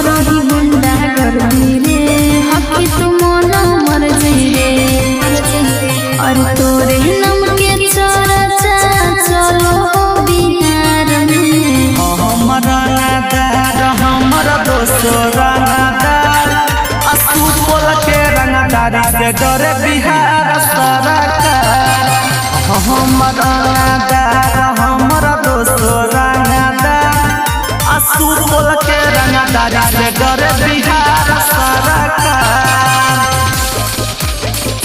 करही गुंडा गर्दी रे हकी तू मन मर रे और तोरे नाम के चर्चा चलो बिहार में हमरा नादार हमरा दोस्तो रंगदार असुपल के रंगदारी से डरे बिहार सरकार। हमरा नादार हमरा दोस्तो रंगदार असुपल के रंगदारी से डरे बिहार सरकार।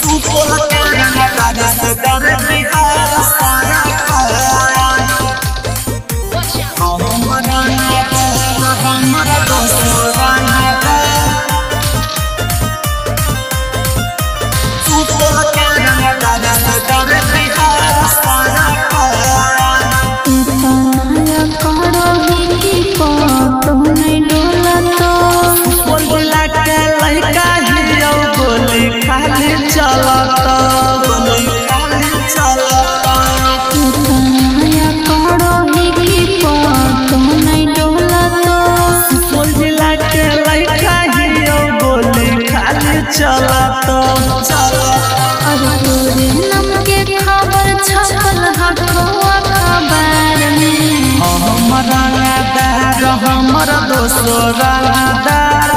सुपल के रंगदारी से डरे बिहार सरकार। हमरा दोस्तो रंगदार सुपल के रंगदारी से डरे बिहार सरकार। इतना करही की तो नहीं डोलतो बोला के लइका हियो गोली खाली चलत गोली खाली चलत। इतना करही की तो नहीं डोलतो बोला के लइका हियो गोली खाली चलत चलत। और तोरे नाम के खबर छपल हटवा खबर में हमरा नादार हमरा दोस्तो रंगदार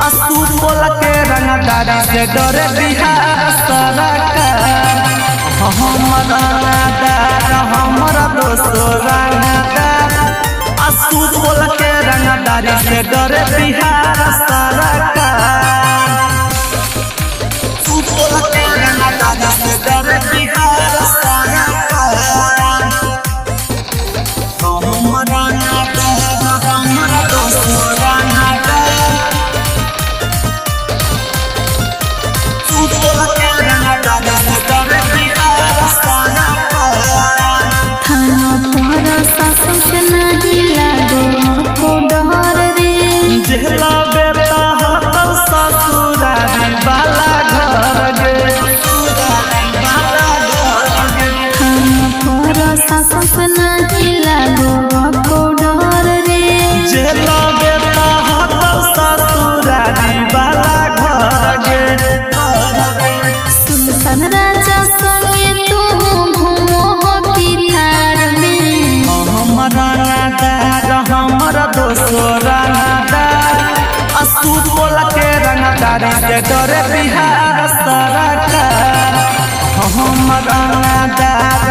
असुपल के रंगदारी से डरे बिहार सरकार। हमरा नादार हमरा दोस्तो रंगदार असुपल के रंगदारी से डरे बिहार सरकार। सुपल के रंगदारी से डरे बिहार सरकार। हमरा नादार हमरा दोस्तो रंगदार सुपल के रंगदारी से डरे बिहार सरकार। थाना पर शासन से नहीं लागो को डर रे जेला बेटा हतो ससुरारी वाला घर गे ससुरारी वाला घर गे। थाना पर शासन से नहीं लागो को डर रे जेला बेटा हतो ससुरारी वाला घर गे। सुल्तान राजा संगे तू घूमो बिहार में हमरा नादार हमरा दोस्तो रंगदार असुपल के रंगदारी से डरे बिहार सरकार। हमरा नादार